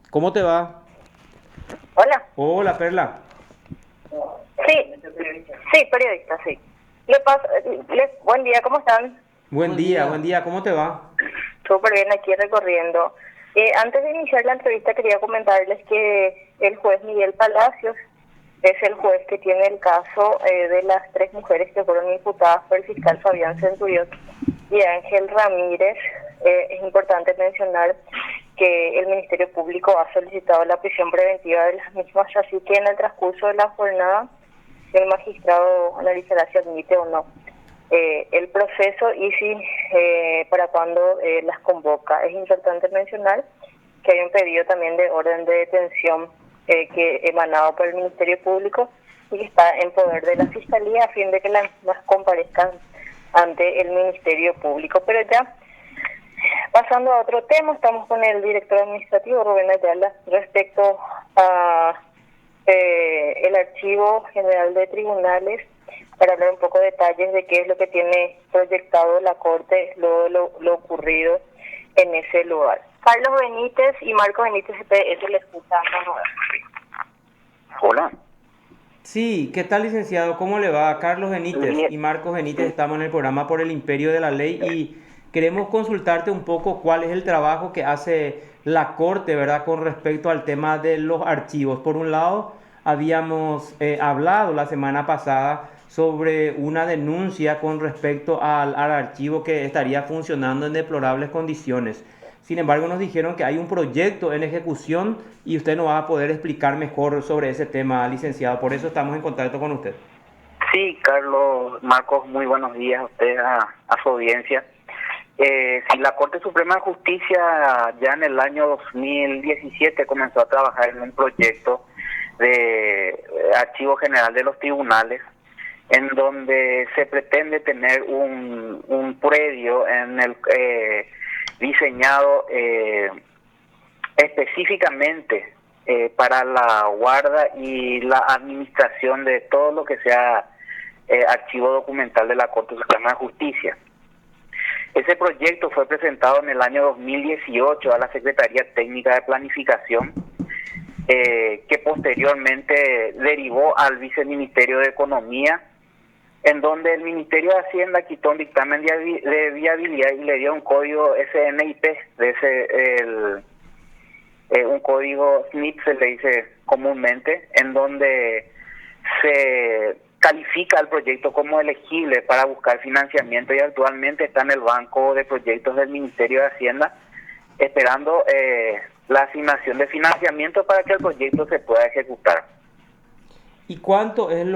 ¿Cómo te va? Hola. Hola, Perla. Sí, sí, periodista, sí. Buen día, ¿cómo están? Buen día, ¿cómo te va? Súper bien aquí recorriendo. Antes de iniciar la entrevista quería comentarles que el juez Miguel Palacios es el juez que tiene el caso de las tres mujeres que fueron imputadas por el fiscal Fabián Centurión y Ángel Ramírez. Es importante mencionar que el Ministerio Público ha solicitado la prisión preventiva de las mismas, así que en el transcurso de la jornada el magistrado analizará si admite o no el proceso y si para cuándo las convoca. Es importante mencionar que hay un pedido también de orden de detención que emanado por el Ministerio Público y que está en poder de la Fiscalía a fin de que las mismas comparezcan ante el Ministerio Público. Pero ya pasando a otro tema, estamos con el director administrativo Rubén Ayala respecto a el Archivo General de Tribunales para hablar un poco de detalles de qué es lo que tiene proyectado la Corte, lo ocurrido en ese lugar. Carlos Benítez y Marcos Benítez, eso le escuchan. Hola. Sí, ¿qué tal, licenciado? ¿Cómo le va? Carlos Benítez Bien. y Marcos Benítez estamos en el programa Por el Imperio de la Ley y queremos consultarte un poco cuál es el trabajo que hace la Corte, ¿verdad? Con respecto al tema de los archivos. Por un lado, habíamos hablado la semana pasada sobre una denuncia con respecto al archivo que estaría funcionando en deplorables condiciones. Sin embargo, nos dijeron que hay un proyecto en ejecución y usted nos va a poder explicar mejor sobre ese tema, licenciado. Por eso estamos en contacto con usted. Sí, Carlos, Marcos, muy buenos días a usted, a su audiencia. Sí, la Corte Suprema de Justicia ya en el año 2017 comenzó a trabajar en un proyecto de Archivo General de los Tribunales, en donde se pretende tener un predio en el diseñado específicamente para la guarda y la administración de todo lo que sea archivo documental de la Corte Suprema de Justicia. Ese proyecto fue presentado en el año 2018 a la Secretaría Técnica de Planificación, que posteriormente derivó al Viceministerio de Economía, en donde el Ministerio de Hacienda quitó un dictamen de viabilidad y le dio un código SNIP, un código SNIP se le dice comúnmente, en donde se califica el proyecto como elegible para buscar financiamiento y actualmente está en el banco de proyectos del Ministerio de Hacienda esperando la asignación de financiamiento para que el proyecto se pueda ejecutar. ¿Y cuánto es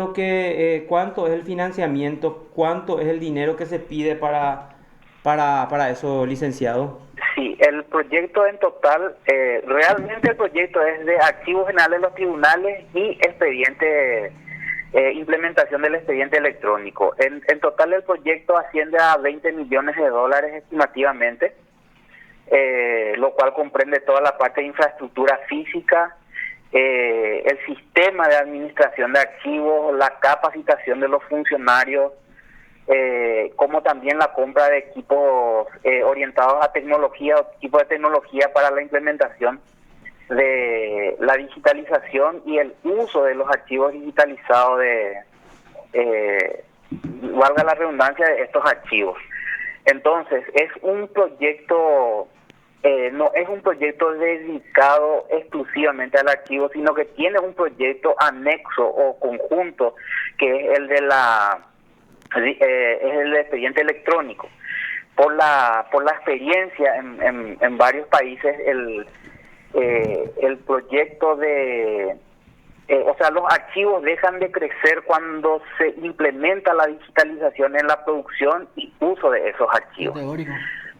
cuánto es el financiamiento, cuánto es el dinero que se pide para eso, licenciado? Sí, el proyecto en total, realmente el proyecto es de archivos generales de los tribunales y expediente, implementación del expediente electrónico. En total el proyecto asciende a 20 millones de dólares estimativamente, lo cual comprende toda la parte de infraestructura física, el sistema de administración de archivos, la capacitación de los funcionarios, como también la compra de equipos orientados a tecnología o equipos de tecnología para la implementación de la digitalización y el uso de los archivos digitalizados valga la redundancia, de estos archivos. Entonces, es un proyecto, no es un proyecto dedicado exclusivamente al archivo, sino que tiene un proyecto anexo o conjunto, que es el de es el expediente electrónico. Por la experiencia en varios países, el proyecto o sea, los archivos dejan de crecer cuando se implementa la digitalización en la producción y uso de esos archivos.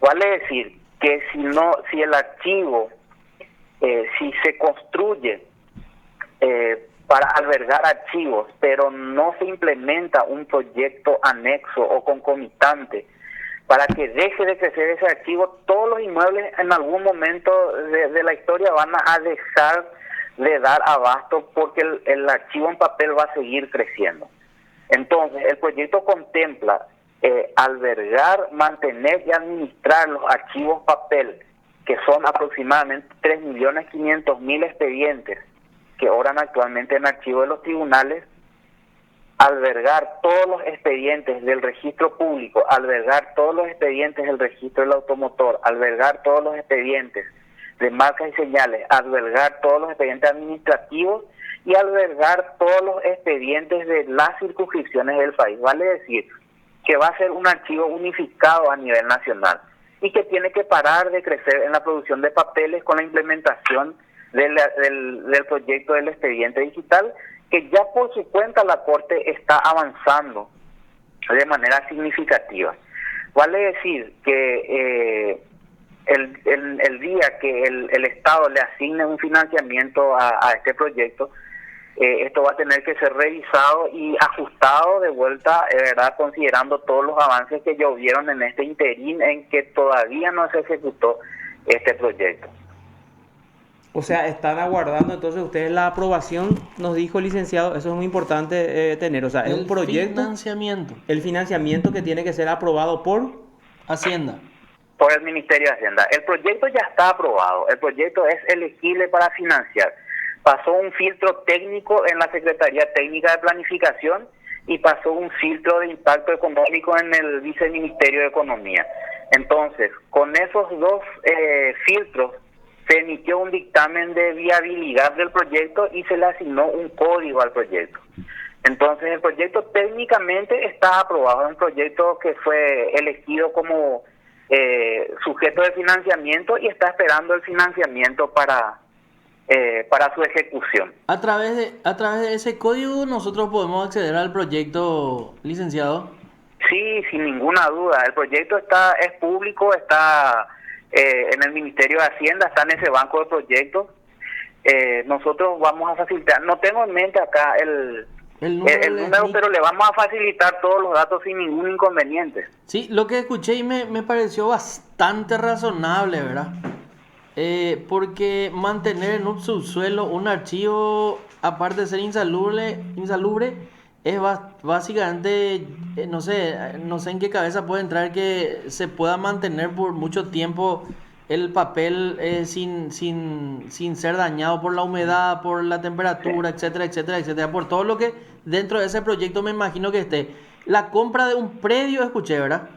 Vale decir que si el archivo, si se construye para albergar archivos, pero no se implementa un proyecto anexo o concomitante para que deje de crecer ese archivo, todos los inmuebles en algún momento de la historia van a dejar de dar abasto porque el archivo en papel va a seguir creciendo. Entonces, el proyecto contempla albergar, mantener y administrar los archivos papel que son aproximadamente 3.500.000 expedientes que oran actualmente en archivo de los tribunales, albergar todos los expedientes del registro público, albergar todos los expedientes del registro del automotor, albergar todos los expedientes de marcas y señales, albergar todos los expedientes administrativos y albergar todos los expedientes de las circunscripciones del país. Vale decir que va a ser un archivo unificado a nivel nacional y que tiene que parar de crecer en la producción de papeles con la implementación del proyecto del expediente digital, que ya por su cuenta la Corte está avanzando de manera significativa. Vale decir que el día que el Estado le asigne un financiamiento a este proyecto, esto va a tener que ser revisado y ajustado de vuelta, ¿verdad?, considerando todos los avances que ya hubieron en este interín en que todavía no se ejecutó este proyecto. O sea, están aguardando entonces ustedes la aprobación, nos dijo el licenciado, eso es muy importante tener, o sea, es un proyecto, el financiamiento que tiene que ser aprobado por Hacienda. Por el Ministerio de Hacienda. El proyecto ya está aprobado, el proyecto es elegible para financiar. Pasó un filtro técnico en la Secretaría Técnica de Planificación y pasó un filtro de impacto económico en el Viceministerio de Economía. Entonces, con esos dos filtros, se emitió un dictamen de viabilidad del proyecto y se le asignó un código al proyecto. Entonces, el proyecto técnicamente está aprobado, es un proyecto que fue elegido como sujeto de financiamiento y está esperando el financiamiento para su ejecución. A través de ese código nosotros podemos acceder al proyecto, licenciado. Sí, sin ninguna duda. El proyecto es público, está en el Ministerio de Hacienda, está en ese banco de proyectos. Nosotros vamos a facilitar, no tengo en mente acá el número, pero le vamos a facilitar todos los datos sin ningún inconveniente. Sí, lo que escuché y me pareció bastante razonable, ¿verdad? Porque mantener en un subsuelo un archivo, aparte de ser insalubre, es básicamente, no sé en qué cabeza puede entrar que se pueda mantener por mucho tiempo el papel sin ser dañado por la humedad, por la temperatura, etcétera, etcétera, etcétera, por todo lo que dentro de ese proyecto me imagino que esté. La compra de un predio, escuché, ¿verdad?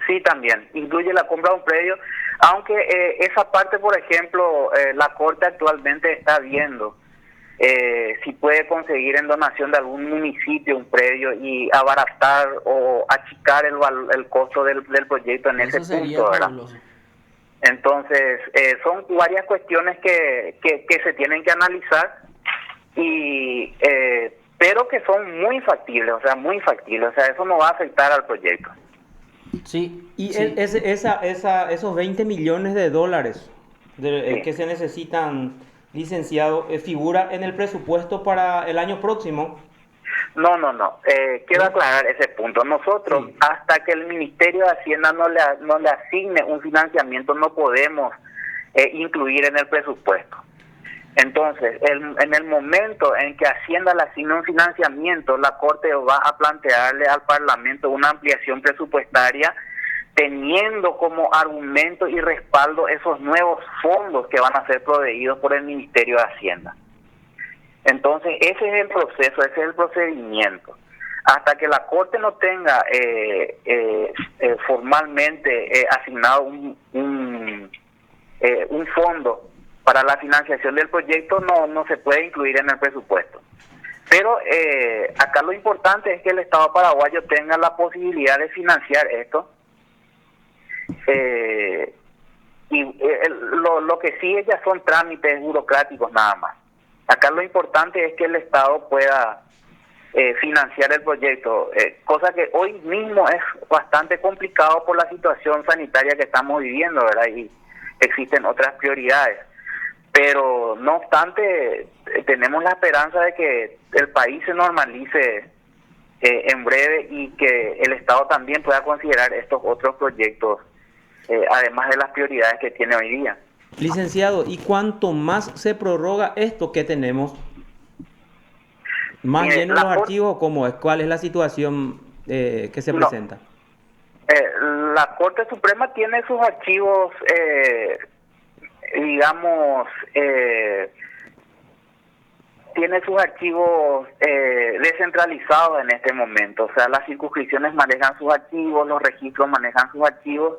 Sí, también, incluye la compra de un predio, aunque esa parte, por ejemplo, la Corte actualmente está viendo si puede conseguir en donación de algún municipio un predio y abaratar o achicar el costo del proyecto en ese punto, ¿verdad? Fabuloso. Entonces, son varias cuestiones que se tienen que analizar, y pero que son muy factibles, o sea, eso no va a afectar al proyecto. Sí. Y sí. Esos 20 millones de dólares Sí. que se necesitan, licenciado, ¿figura en el presupuesto para el año próximo? No. Quiero aclarar ese punto. Nosotros, Sí, hasta que el Ministerio de Hacienda no le asigne un financiamiento, no podemos incluir en el presupuesto. Entonces, en el momento en que Hacienda le asigne un financiamiento, la Corte va a plantearle al Parlamento una ampliación presupuestaria, teniendo como argumento y respaldo esos nuevos fondos que van a ser proveídos por el Ministerio de Hacienda. Entonces, ese es el proceso, ese es el procedimiento. Hasta que la Corte no tenga formalmente asignado un fondo para la financiación del proyecto, no se puede incluir en el presupuesto. Pero acá lo importante es que el Estado paraguayo tenga la posibilidad de financiar esto. Lo que sigue ya son trámites burocráticos nada más. Acá lo importante es que el Estado pueda financiar el proyecto, cosa que hoy mismo es bastante complicado por la situación sanitaria que estamos viviendo, ¿verdad? Y existen otras prioridades. Pero no obstante, tenemos la esperanza de que el país se normalice en breve y que el Estado también pueda considerar estos otros proyectos, además de las prioridades que tiene hoy día. licenciado, ¿y cuánto más se prorroga esto que tenemos? ¿Más llenos los archivos? ¿Cómo es? ¿Cuál es la situación que se presenta? la Corte Suprema tiene sus archivos, digamos, tiene sus archivos descentralizados en este momento. O sea, las circunscripciones manejan sus archivos, los registros manejan sus archivos,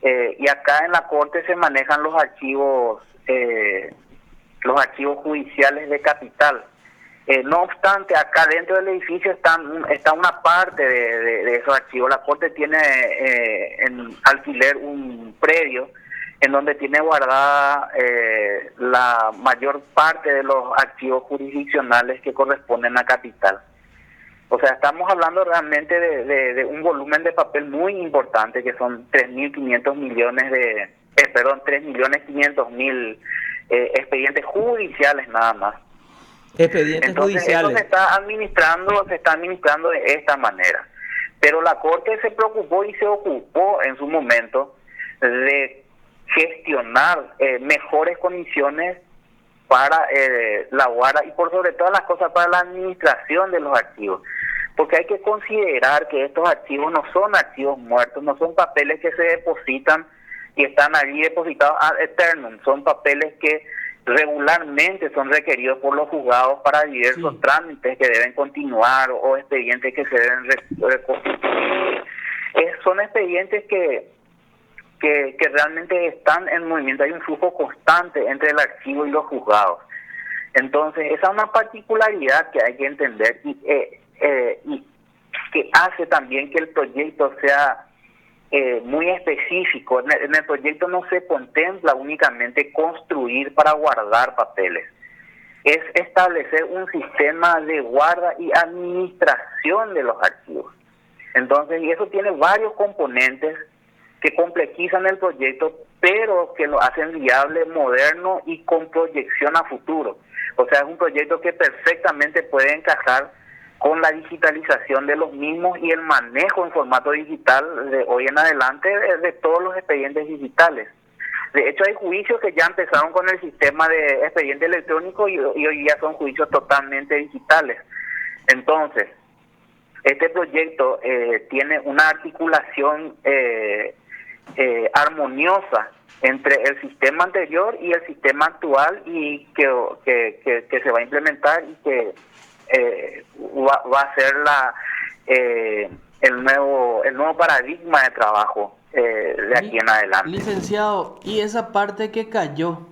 y acá en la Corte se manejan los archivos judiciales de capital. No obstante, acá dentro del edificio está una parte de esos archivos. La Corte tiene en alquiler un predio en donde tiene guardada la mayor parte de los archivos jurisdiccionales que corresponden a capital. O sea, estamos hablando realmente de un volumen de papel muy importante, que son 3.500 millones 3.500.000 expedientes judiciales nada más. Expedientes Entonces, judiciales. eso se está administrando de esta manera. Pero la Corte se preocupó y se ocupó en su momento de gestionar mejores condiciones para la guarda y por sobre todas las cosas para la administración de los archivos. Porque hay que considerar que estos archivos no son archivos muertos, no son papeles que se depositan y están allí depositados ad eternum, son papeles que regularmente son requeridos por los juzgados para diversos trámites que deben continuar o expedientes que se deben reconstituir. Son expedientes que realmente están en movimiento, hay un flujo constante entre el archivo y los juzgados. Entonces, esa es una particularidad que hay que entender y que hace también que el proyecto sea muy específico. En el proyecto no se contempla únicamente construir para guardar papeles, es establecer un sistema de guarda y administración de los archivos. Entonces, y eso tiene varios componentes que complejizan el proyecto, pero que lo hacen viable, moderno y con proyección a futuro. O sea, es un proyecto que perfectamente puede encajar con la digitalización de los mismos y el manejo en formato digital de hoy en adelante de todos los expedientes digitales. De hecho, hay juicios que ya empezaron con el sistema de expediente electrónico y hoy ya son juicios totalmente digitales. Entonces, este proyecto tiene una articulación armoniosa entre el sistema anterior y el sistema actual y que se va a implementar y que va a ser el nuevo paradigma de trabajo de aquí en adelante. Licenciado, y esa parte que cayó,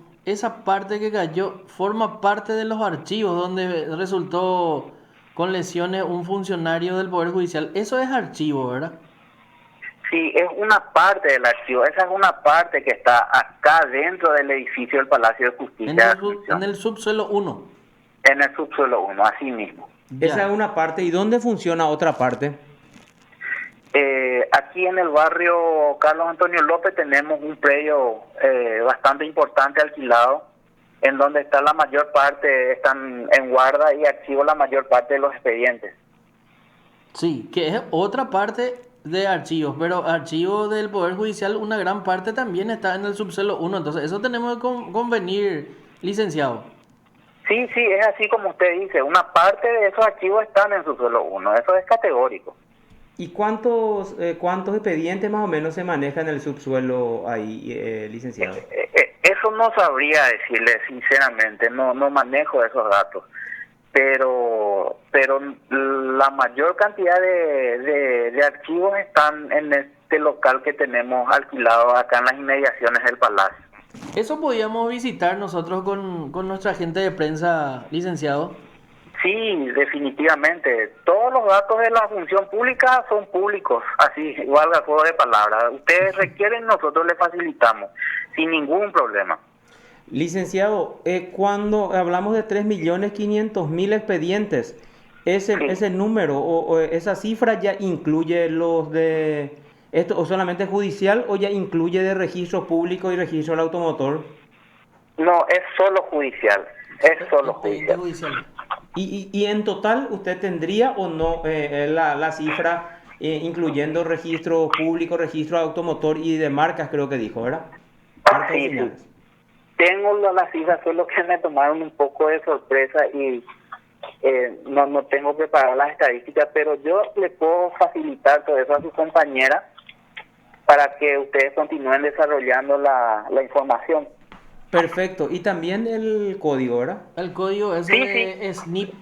forma parte de los archivos donde resultó con lesiones un funcionario del Poder Judicial. Eso es archivo, ¿verdad? Sí, es una parte del archivo. Esa es una parte que está acá dentro del edificio del Palacio de Justicia. En el subsuelo 1. En el subsuelo 1, así mismo. Esa es una parte. ¿Y dónde funciona otra parte? Aquí en el barrio Carlos Antonio López tenemos un predio bastante importante alquilado, en donde está la mayor parte, están en guarda y archivo la mayor parte de los expedientes. Sí, que es otra parte de archivos, pero archivos del Poder Judicial, una gran parte también está en el subsuelo 1, entonces eso tenemos que convenir, licenciado. Sí, es así como usted dice, una parte de esos archivos están en el subsuelo 1, eso es categórico. ¿Y cuántos expedientes más o menos se manejan en el subsuelo ahí, licenciado? Eso no sabría decirle sinceramente, no manejo esos datos, pero la mayor cantidad de archivos están en este local que tenemos alquilado acá en las inmediaciones del Palacio. ¿Eso podíamos visitar nosotros con nuestra agente de prensa, licenciado? Sí, definitivamente. Todos los datos de la función pública son públicos, así, igual a juego de palabras. Ustedes requieren, nosotros les facilitamos, sin ningún problema. Licenciado, cuando hablamos de 3.500.000 expedientes, ese número o esa cifra ya incluye los de esto, o solamente judicial, o ya incluye de registro público y registro del automotor? No, es solo judicial. Es solo judicial. ¿Y en total usted tendría o no la cifra incluyendo registro público, registro de automotor y de marcas, creo que dijo, ¿verdad? Marcas y señales. Sí. Tengo las cifras, solo que me tomaron un poco de sorpresa y no tengo preparadas las estadísticas, pero yo le puedo facilitar todo eso a su compañera para que ustedes continúen desarrollando la información. Perfecto. Y también el código, ¿verdad? El código ese Sí, de SNIP.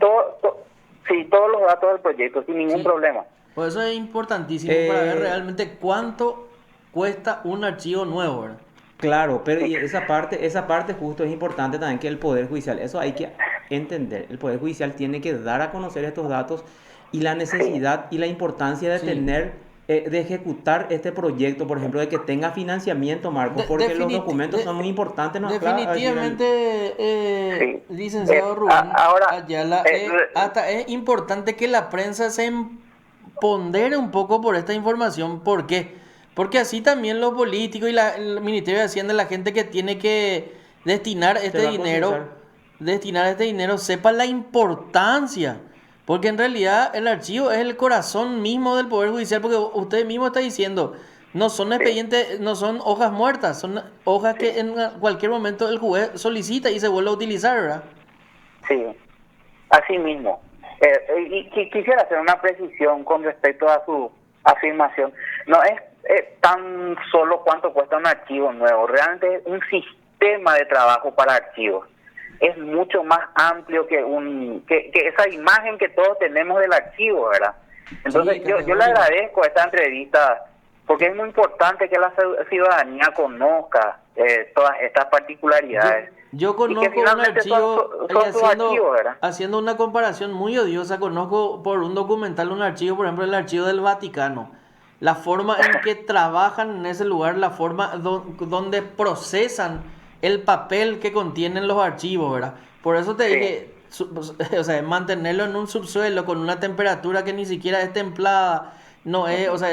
Sí, todos los datos del proyecto, sin ningún Sí. problema. Por eso es importantísimo para ver realmente cuánto cuesta un archivo nuevo, ¿verdad? Claro, pero y esa parte justo es importante también que el Poder Judicial, eso hay que entender, el Poder Judicial tiene que dar a conocer estos datos y la necesidad y la importancia de Sí. tener, de ejecutar este proyecto, por ejemplo, de que tenga financiamiento, Marcos, porque los documentos son muy importantes. Definitivamente, Sí. licenciado Rubén Ahora, Ayala, hasta es importante que la prensa se pondere un poco por esta información. ¿Por qué? Porque así también los políticos y el Ministerio de Hacienda, la gente que tiene que destinar este va a dinero, sepa la importancia. Porque en realidad el archivo es el corazón mismo del Poder Judicial, porque usted mismo está diciendo, no son expedientes, no son hojas muertas, son hojas que en cualquier momento el juez solicita y se vuelve a utilizar, ¿verdad? Sí, así mismo. Quisiera hacer una precisión con respecto a su afirmación. No es tan solo cuánto cuesta un archivo nuevo, realmente es un sistema de trabajo para archivos. Es mucho más amplio que esa imagen que todos tenemos del archivo, ¿verdad? Entonces Sí, yo le agradezco esta entrevista porque es muy importante que la ciudadanía conozca todas estas particularidades. Yo conozco Y que un finalmente archivo, son sus archivos, ¿verdad? haciendo una comparación muy odiosa, conozco por un documental un archivo, por ejemplo, el archivo del Vaticano. La forma en que trabajan en ese lugar, la forma donde procesan el papel que contienen los archivos, ¿verdad? Por eso te dije, o sea, mantenerlo en un subsuelo con una temperatura que ni siquiera es templada, no es, o sea,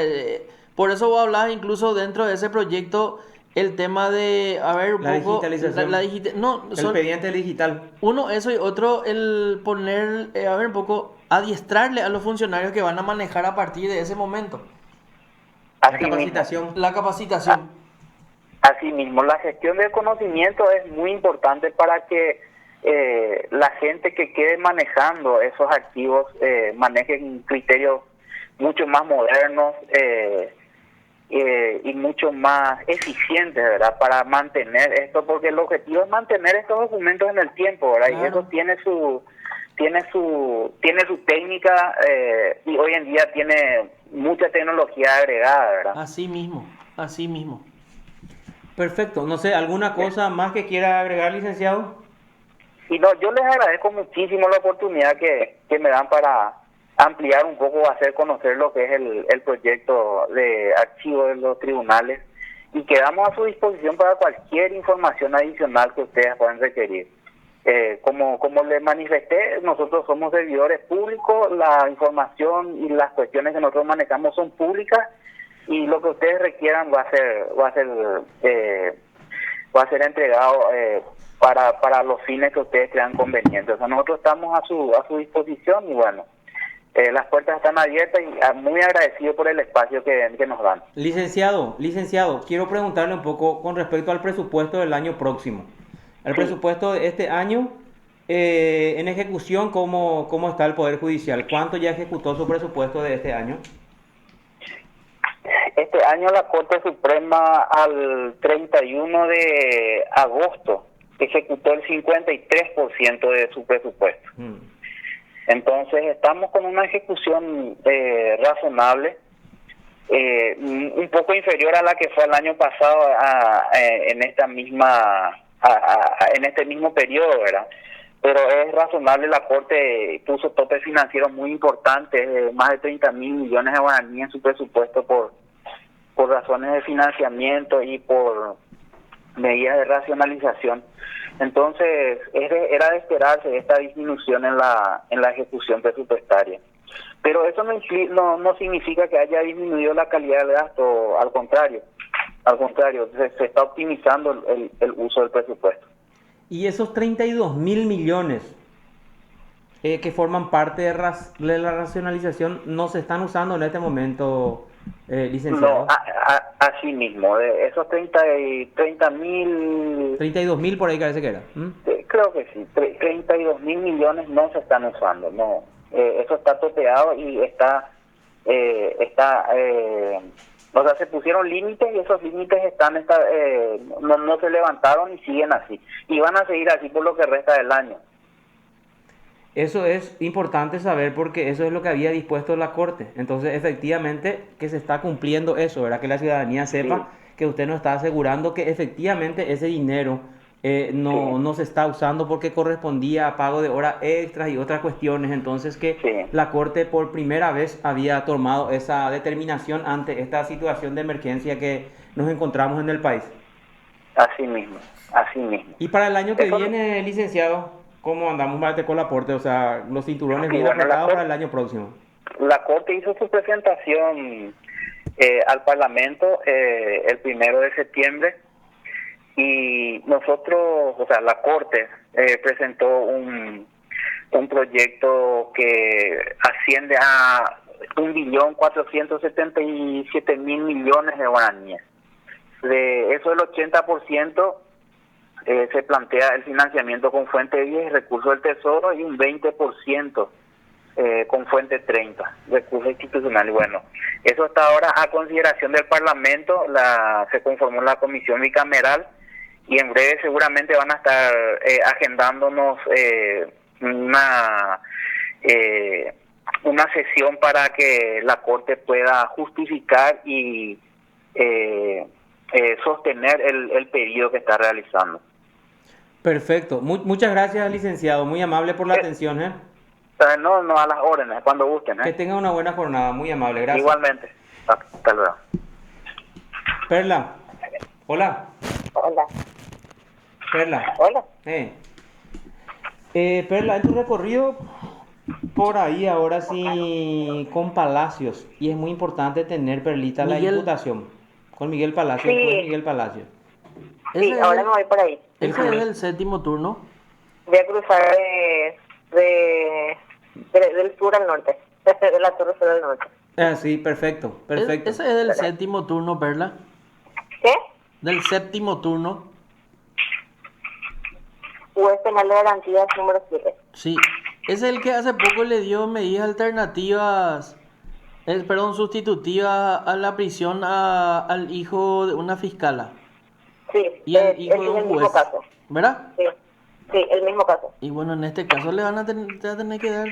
por eso vos hablabas incluso dentro de ese proyecto el tema de, a ver, un La poco, digitalización. no, El expediente digital. uno eso y otro el poner, a ver, un poco, adiestrarle a los funcionarios que van a manejar a partir de ese momento. La Así mismo. capacitación. La capacitación. Así mismo, la gestión del conocimiento es muy importante para que la gente que quede manejando esos archivos manejen criterios mucho más modernos y mucho más eficientes, ¿verdad? Para mantener esto, porque el objetivo es mantener estos documentos en el tiempo, ¿verdad? Claro. Y eso tiene su técnica y hoy en día tiene mucha tecnología agregada, ¿verdad? Así mismo, así mismo. Perfecto. No sé, ¿alguna cosa más que quiera agregar, licenciado? Y no, yo les agradezco muchísimo la oportunidad que me dan para ampliar un poco, hacer conocer lo que es el proyecto de archivo de los tribunales y quedamos a su disposición para cualquier información adicional que ustedes puedan requerir. Como les manifesté, nosotros somos servidores públicos, la información y las cuestiones que nosotros manejamos son públicas y lo que ustedes requieran va a ser entregado para los fines que ustedes crean convenientes. O sea, nosotros estamos a su disposición y bueno, las puertas están abiertas y muy agradecido por el espacio que nos dan. Licenciado, quiero preguntarle un poco con respecto al presupuesto del año próximo. El Sí. presupuesto de este año, en ejecución, ¿cómo está el Poder Judicial? ¿Cuánto ya ejecutó su presupuesto de este año? Este año la Corte Suprema al 31 de agosto ejecutó el 53% de su presupuesto. Entonces estamos con una ejecución razonable, un poco inferior a la que fue el año pasado en este mismo periodo, ¿verdad? Pero es razonable. La Corte puso topes financieros muy importantes, más de 30.000 millones de guaraníes en su presupuesto por razones de financiamiento y por medidas de racionalización. Entonces era de esperarse esta disminución en la ejecución presupuestaria, pero eso no significa que haya disminuido la calidad del gasto. Al contrario se está optimizando el uso del presupuesto. Y esos 32.000 millones que forman parte de la racionalización no se están usando en este momento, licenciado. No, así mismo, esos 32.000 32.000 por ahí parece que era. creo que sí, 32.000 millones no se están usando, no, eso está topeado y está O sea, se pusieron límites y esos límites no se levantaron y siguen así. Y van a seguir así por lo que resta del año. Eso es importante saber porque eso es lo que había dispuesto la Corte. Entonces, efectivamente, que se está cumpliendo eso, ¿verdad? Que la ciudadanía sepa que usted nos está asegurando que efectivamente ese dinero no se está usando porque correspondía a pago de horas extras y otras cuestiones. Entonces, que la Corte por primera vez había tomado esa determinación ante esta situación de emergencia que nos encontramos en el país. Así mismo, así mismo. Y para el año que viene, licenciado, ¿cómo andamos con el aporte? O sea, los cinturones bien apretados para el año próximo. La Corte hizo su presentación al Parlamento el 1 de septiembre y nosotros, o sea, la Corte presentó un proyecto que asciende a 1.477.000 millones de guaraníes. De eso, el 80% se plantea el financiamiento con fuente 10, recursos del Tesoro, y un 20% con fuente 30, recursos institucionales. Bueno, eso está ahora a consideración del Parlamento. Se conformó la comisión bicameral y en breve seguramente van a estar agendándonos una sesión para que la Corte pueda justificar y sostener el pedido que está realizando. Perfecto. Muchas gracias, licenciado. Muy amable por la atención. No, a las órdenes, cuando gusten. Que tenga una buena jornada. Muy amable. Gracias. Igualmente. Hasta luego. Perla. Hola. Hola. Perla. Hola. Perla, en tu recorrido por ahí ahora sí con Palacios, y es muy importante tener, Perlita, la imputación con Miguel Palacios. Sí. El juez Miguel Palacios. Sí, ahora me voy por ahí. Ese es el séptimo turno. Voy a cruzar del sur al norte, de la Torre Sur al norte. Sí, perfecto. Ese es del séptimo turno, Perla. ¿Qué? Del séptimo turno. Juez penal de garantías número 7. Sí. Es el que hace poco le dio medidas alternativas, sustitutivas a la prisión al hijo de una fiscala. Sí, Y el hijo de es un el mismo juez. caso. ¿Verdad? Sí, el mismo caso. Y bueno, en este caso le van a tener que dar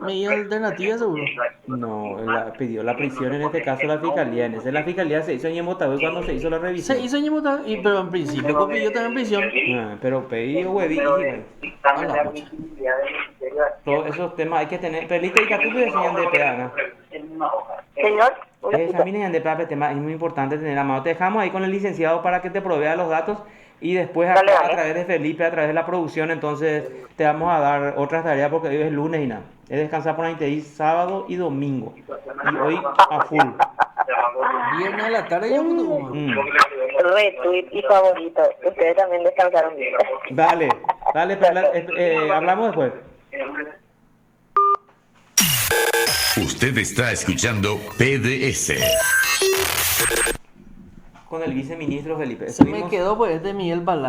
medidas alternativas, seguro. No, pidió la prisión en este caso la fiscalía. En ese la fiscalía se hizo en Yemotagüey cuando se hizo la revisión. Se hizo en Yemotagüey, pero en principio pidió también prisión. Pero pedí hueví. Todos esos temas hay que tener. Perlita y Catupe enseñan de pegada. Señor, Examinen de pegada, tema es muy importante tener a mano. Te dejamos ahí con el licenciado para que te provea los datos. Y después acá, a través de Felipe, a través de la producción, entonces te vamos a dar otras tareas porque hoy es lunes y nada. Es descansar por ahí sábado y domingo. Y hoy a full. Viernes a la tarde ya retweet y favorito. Ustedes también descansaron bien. Dale, hablamos después. Usted está escuchando PDS. Con el viceministro Felipe. Se me quedó pues de Miguel Palacio.